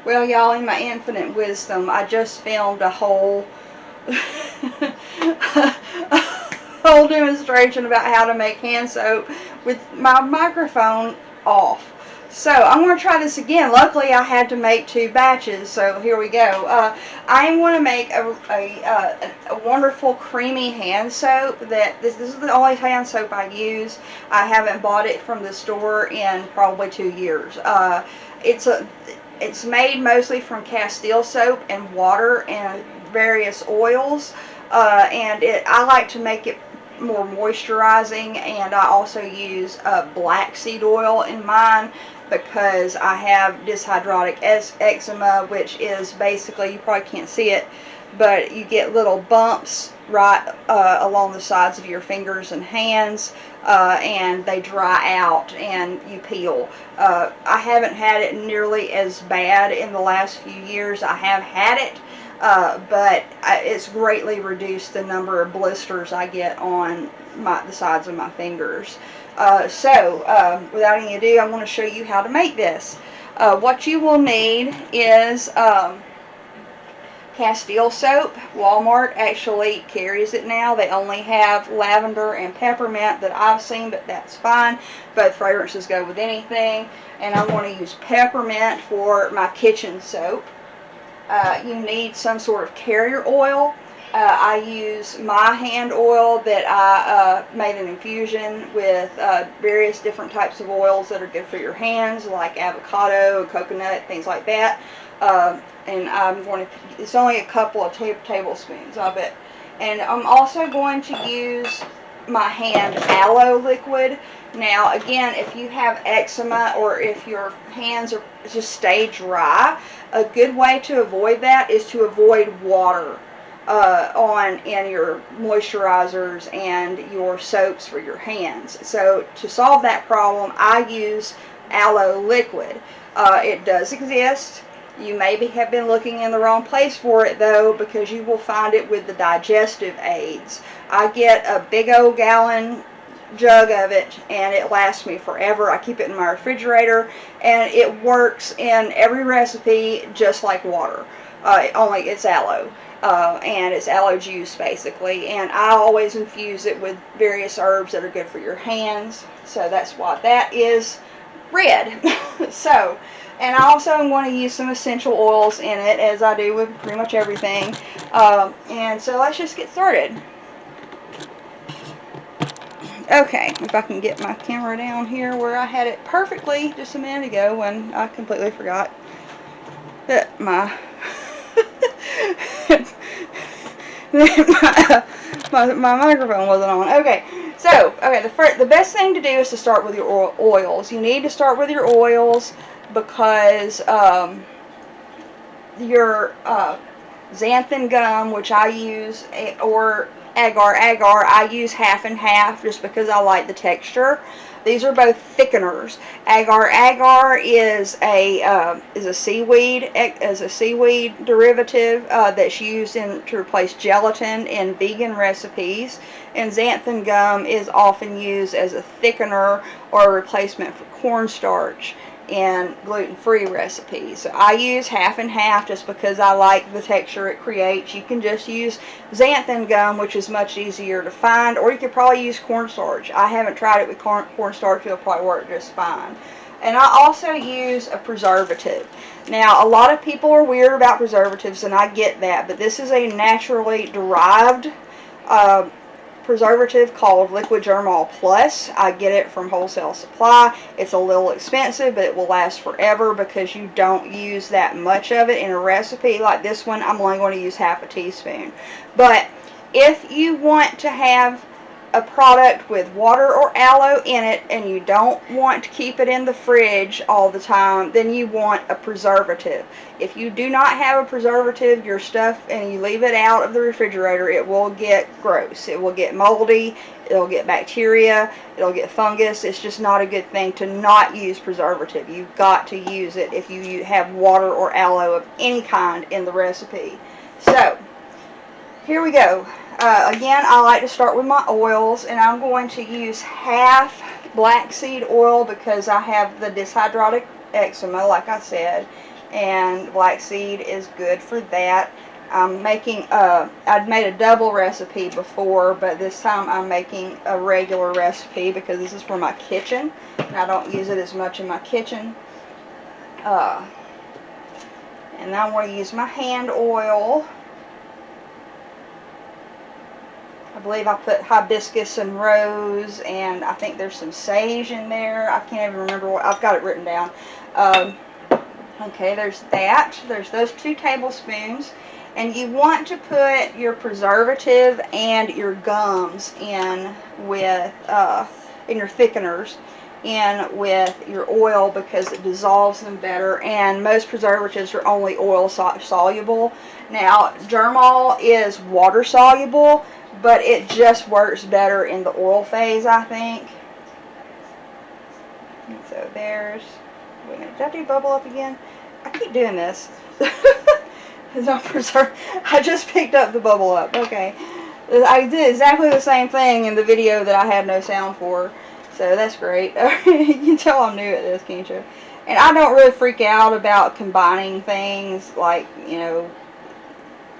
Well, y'all, in my infinite wisdom, I just filmed a whole whole demonstration about how to make hand soap with my microphone off. So I'm going to try this again. Luckily, I had to make 2 batches, so here we go. I'm going to make a wonderful creamy hand soap. This is the only hand soap I use. I haven't bought it from the store in probably 2 years. It's made mostly from Castile soap and water and various oils, and I like to make it more moisturizing, and I also use black seed oil in mine because I have dyshydrotic eczema, which is basically, you probably can't see it, but you get little bumps right along the sides of your fingers and hands, and they dry out and you peel. I haven't had it nearly as bad in the last few years. I have had it, but it's greatly reduced the number of blisters I get on the sides of my fingers. Without any ado, I'm going to show you how to make this. What you will need is Castile soap. Walmart actually carries it now. They only have lavender and peppermint that I've seen, but that's fine. Both fragrances go with anything. And I'm going to use peppermint for my kitchen soap. You need some sort of carrier oil. I use my hand oil that I made an infusion with various different types of oils that are good for your hands, like avocado, coconut, things like that. And I'm going to, it's only a couple of tablespoons of it. And I'm also going to use my hand aloe liquid. Now again, if you have eczema or if your hands are just stay dry, a good way to avoid that is to avoid water in your moisturizers and your soaps for your hands. So to solve that problem, I use aloe liquid. It does exist. You maybe have been looking in the wrong place for it though, because you will find it with the digestive aids. I get a big old gallon jug of it and it lasts me forever. I keep it in my refrigerator and it works in every recipe just like water, only it's aloe. And it's aloe juice basically, and I always infuse it with various herbs that are good for your hands, so that's what that is. Red. So, and I also am going to use some essential oils in it, as I do with pretty much everything. And so let's just get started. Okay, if I can get my camera down here where I had it perfectly just a minute ago when I completely forgot that my my microphone wasn't on. Okay, so the best thing to do is to start with your oils. You need to start with your oils because your xanthan gum, which I use, or agar, I use half and half just because I like the texture. These are both thickeners. Agar is a seaweed derivative that's used to replace gelatin in vegan recipes, and xanthan gum is often used as a thickener or a replacement for cornstarch in gluten-free recipes. So I use half and half just because I like the texture it creates. You can just use xanthan gum, which is much easier to find, or you could probably use cornstarch. I haven't tried it with cornstarch. It'll probably work just fine. And I also use a preservative. Now, a lot of people are weird about preservatives, and I get that, but this is a naturally derived preservative called Liquid Germall Plus. I get it from Wholesale Supply. It's a little expensive, but it will last forever because you don't use that much of it in a recipe. Like this one, I'm only going to use half a teaspoon. But if you want to have a product with water or aloe in it and you don't want to keep it in the fridge all the time, then you want a preservative. If you do not have a preservative, your stuff, and you leave it out of the refrigerator, it will get gross. It will get moldy, it'll get bacteria, it'll get fungus. It's just not a good thing to not use preservative. You've got to use it if you have water or aloe of any kind in the recipe. So, here we go. Again, I like to start with my oils, and I'm going to use half black seed oil because I have the dyshydrotic eczema, like I said, and blackseed is good for that. I'm making I'd made a double recipe before, but this time I'm making a regular recipe because this is for my kitchen, and I don't use it as much in my kitchen. And now I'm going to use my hand oil. I believe I put hibiscus and rose, and I think there's some sage in there. I can't even remember what, I've got it written down. Okay, there's that. There's those 2 tablespoons. And you want to put your preservative and your gums in with, in your thickeners, in with your oil because it dissolves them better. And most preservatives are only oil soluble. Now, Germol is water soluble, but it just works better in the oil phase, I think. And so there's, wait a minute, did I do bubble up again? I keep doing this. I just picked up the bubble up. Okay. I did exactly the same thing in the video that I had no sound for. So that's great. You can tell I'm new at this, can't you? And I don't really freak out about combining things like, you know,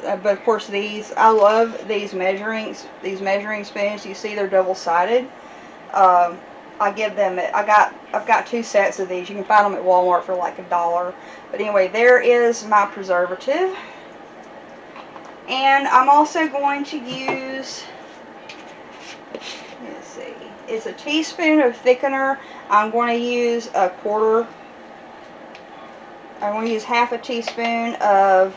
but of course these, I love these measuring spoons. You see they're double-sided. I give them, I've got 2 sets of these. You can find them at Walmart for like $1. But anyway, there is my preservative. And I'm also going to use, let's see, it's a teaspoon of thickener. I'm going to use I'm going to use half a teaspoon of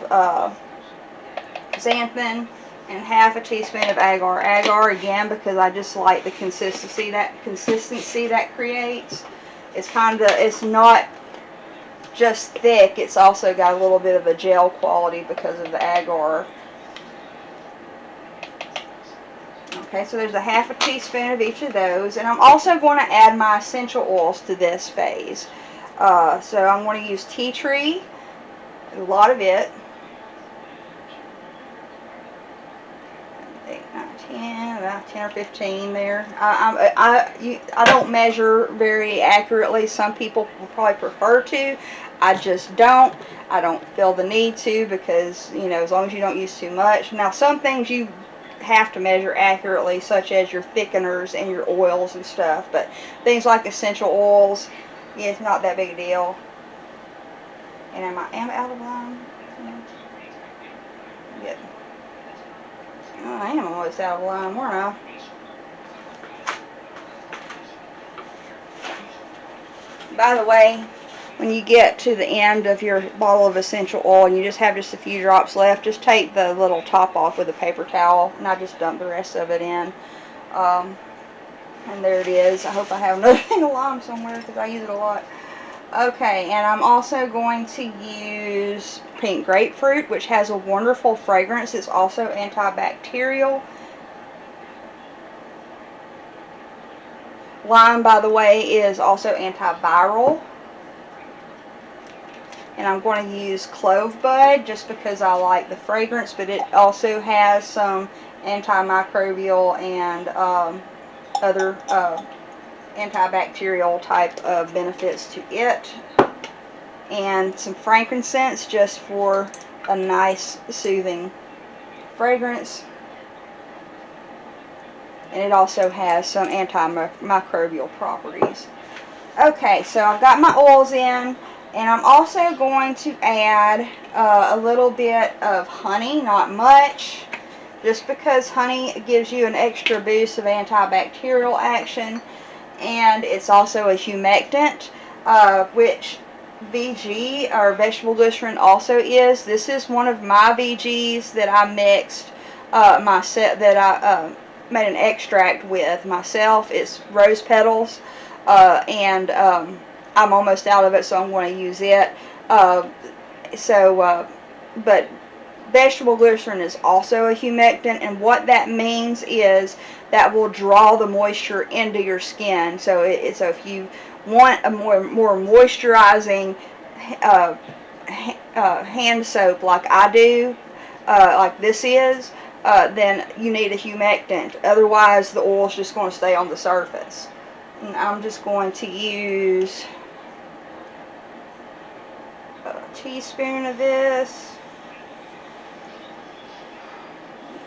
xanthan and half a teaspoon of agar. Agar, again, because I just like the consistency that creates. It's not just thick, it's also got a little bit of a gel quality because of the agar. Okay, so there's a half a teaspoon of each of those, and I'm also going to add my essential oils to this phase. So I'm going to use tea tree, a lot of it. 8, 9, 10, about 10 or 15 there. I don't measure very accurately. Some people will probably prefer to. I just don't. I don't feel the need to because, you know, as long as you don't use too much. Now, some things you have to measure accurately, such as your thickeners and your oils and stuff, but things like essential oils, yeah, it's not that big a deal. And am I out of line? Yeah. Oh, I am almost out of line, weren't I? By the way, when you get to the end of your bottle of essential oil and you just have just a few drops left, just take the little top off with a paper towel, and I just dump the rest of it in. And there it is. I hope I have another thing of lime somewhere because I use it a lot. Okay, and I'm also going to use pink grapefruit, which has a wonderful fragrance. It's also antibacterial. Lime, by the way, is also antiviral. And I'm going to use clove bud just because I like the fragrance, but it also has some antimicrobial and other antibacterial type of benefits to it. And some frankincense just for a nice soothing fragrance. And it also has some antimicrobial properties. Okay, so I've got my oils in. And I'm also going to add a little bit of honey, not much, just because honey gives you an extra boost of antibacterial action, and it's also a humectant, which VG, or vegetable glycerin, also is. This is one of my VGs that I mixed that I made an extract with myself. It's rose petals, and I'm almost out of it, so I'm going to use it. But vegetable glycerin is also a humectant, and what that means is that will draw the moisture into your skin. So if you want a more moisturizing hand soap like I do, like this is, then you need a humectant. Otherwise, the oil is just going to stay on the surface. And I'm just going to use teaspoon of this.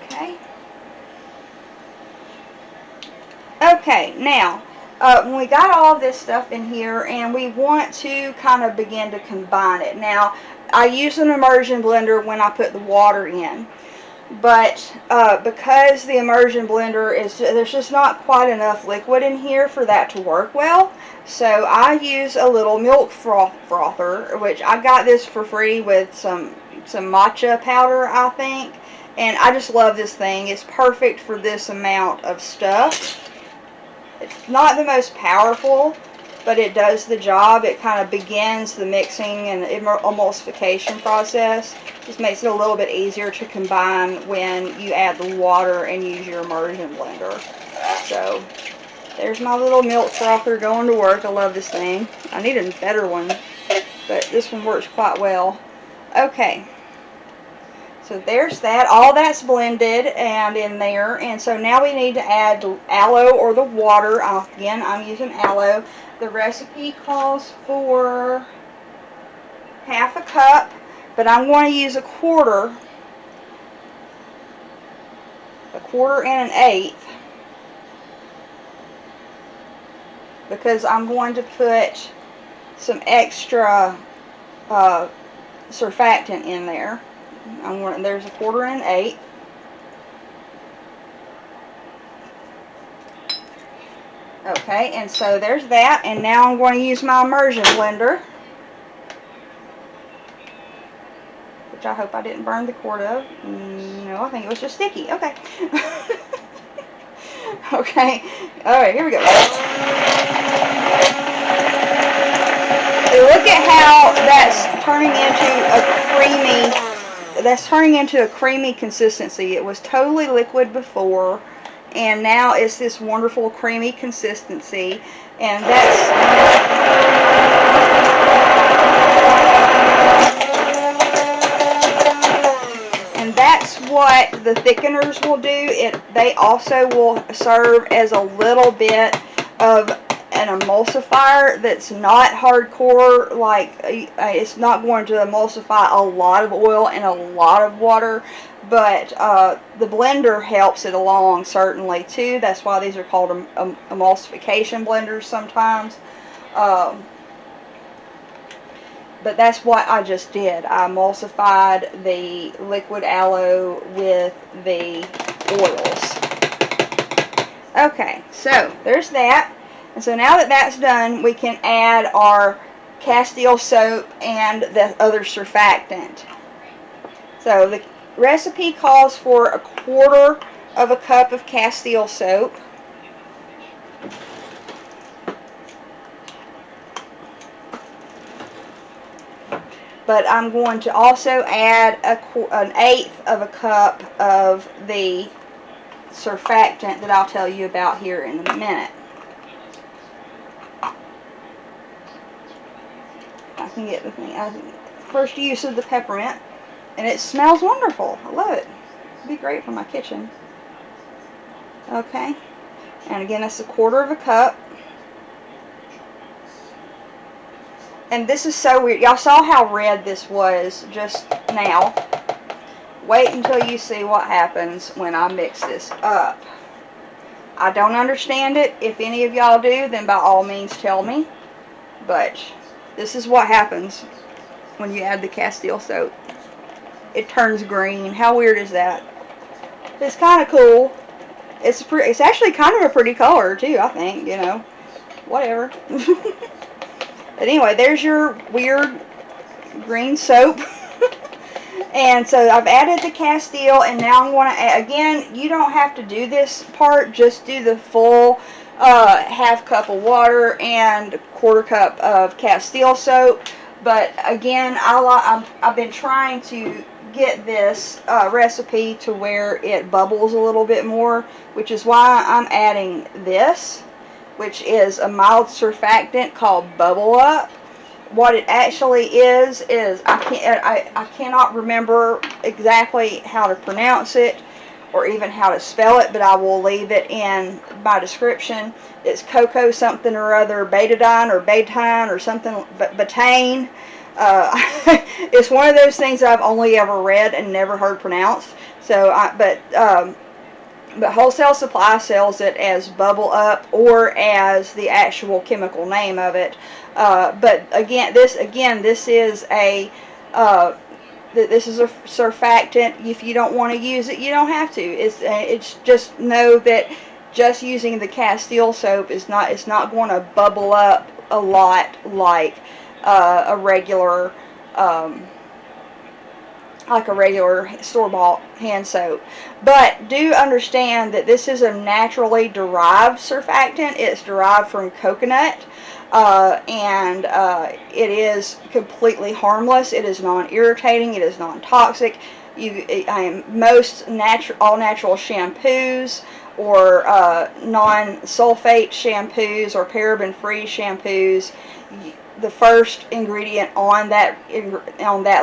Okay. Okay, now, when we got all this stuff in here and we want to kind of begin to combine it. Now, I use an immersion blender when I put the water in. But because the immersion blender there's just not quite enough liquid in here for that to work well. So I use a little milk frother, which I got this for free with some matcha powder, I think. And I just love this thing. It's perfect for this amount of stuff. It's not the most powerful, but it does the job. It kind of begins the mixing and emulsification process. Just makes it a little bit easier to combine when you add the water and use your immersion blender. So there's my little milk frother going to work. I love this thing. I need a better one, but this one works quite well. Okay. So there's that. All that's blended and in there. And so now we need to add the aloe or the water. Again, I'm using aloe. The recipe calls for half a cup, but I'm going to use a quarter and an eighth, because I'm going to put some extra surfactant in there. There's a quarter and an eighth. Okay, and so there's that, and now I'm going to use my immersion blender, which I hope I didn't burn the cord of. No, I think it was just sticky. Okay. Okay, alright, here we go. So look at how that's turning into a creamy consistency. It was totally liquid before, and now it's this wonderful creamy consistency, and that's what the thickeners will do. They also will serve as a little bit of an emulsifier that's not hardcore, like it's not going to emulsify a lot of oil and a lot of water, but the blender helps it along certainly too. That's why these are called emulsification blenders sometimes. But that's what I just did. I emulsified the liquid aloe with the oils. Okay, so there's that. And so now that that's done, we can add our Castile soap and the other surfactant. So the recipe calls for a quarter of a cup of Castile soap. But I'm going to also add an eighth of a cup of the surfactant that I'll tell you about here in a minute. I can get the thing. First use of the peppermint, and it smells wonderful. I love it. It'd be great for my kitchen. Okay, and again, that's a quarter of a cup. And this is so weird. Y'all saw how red this was just now. Wait until you see what happens when I mix this up. I don't understand it. If any of y'all do, then by all means tell me. But this is what happens when you add the Castile soap. It turns green. How weird is that? It's kind of cool. It's actually kind of a pretty color too, I think, you know. Whatever. But anyway, there's your weird green soap. And so I've added the Castile, and now I'm going to add, again, you don't have to do this part, just do the full half cup of water and quarter cup of Castile soap. But again, I've been trying to get this recipe to where it bubbles a little bit more, which is why I'm adding this, which is a mild surfactant called Bubble Up. What it actually is I cannot remember exactly how to pronounce it or even how to spell it, but I will leave it in my description. It's cocoa something or other, betadine or betine or something, betaine. It's one of those things I've only ever read and never heard pronounced. So, but wholesale supply sells it as Bubble Up or as the actual chemical name of it. But again, this is a this is a surfactant. If you don't want to use it, you don't have to. It's just know that just using the Castile soap is not, it's not going to bubble up a lot like a regular store-bought hand soap. But do understand that this is a naturally derived surfactant. It's derived from coconut, and it is completely harmless. It is non-irritating. It is non-toxic. Most all natural shampoos or non-sulfate shampoos or paraben-free shampoos, the first ingredient on that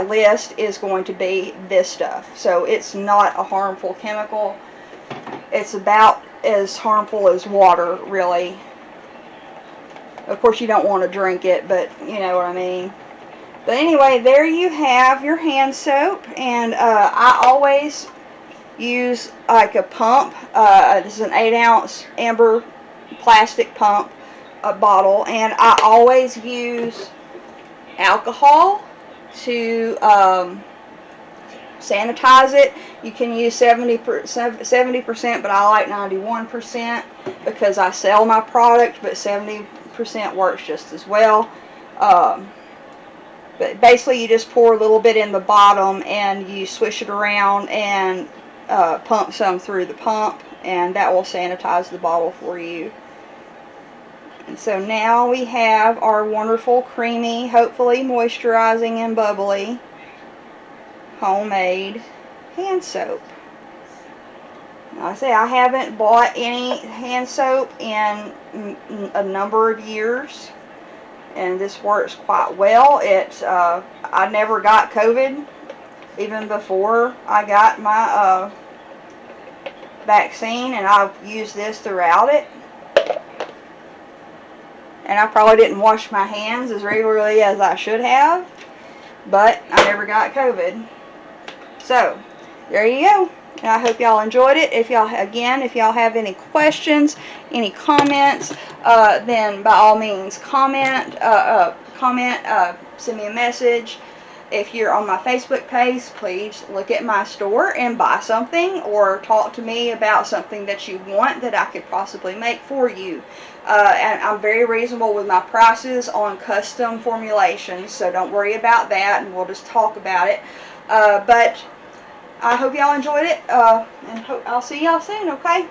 list is going to be this stuff. So it's not a harmful chemical. It's about as harmful as water, really. Of course, you don't want to drink it, but you know what I mean. But anyway, there you have your hand soap, and I always use like a pump. This is an 8-ounce amber plastic pump. A bottle, and I always use alcohol to sanitize it. You can use 70%, but I like 91% because I sell my product, but 70% works just as well. But basically you just pour a little bit in the bottom and you swish it around and pump some through the pump, and that will sanitize the bottle for you. And so now we have our wonderful, creamy, hopefully moisturizing and bubbly homemade hand soap. Like I say, I haven't bought any hand soap in a number of years, and this works quite well. I never got COVID even before I got my vaccine, and I've used this throughout it. And I probably didn't wash my hands as regularly as I should have, but I never got COVID. So, there you go. And I hope y'all enjoyed it. If y'all have any questions, any comments, then by all means comment, send me a message. If you're on my Facebook page, please look at my store and buy something, or talk to me about something that you want that I could possibly make for you. And I'm very reasonable with my prices on custom formulations, so don't worry about that, and we'll just talk about it. But I hope y'all enjoyed it, and I'll see y'all soon, okay?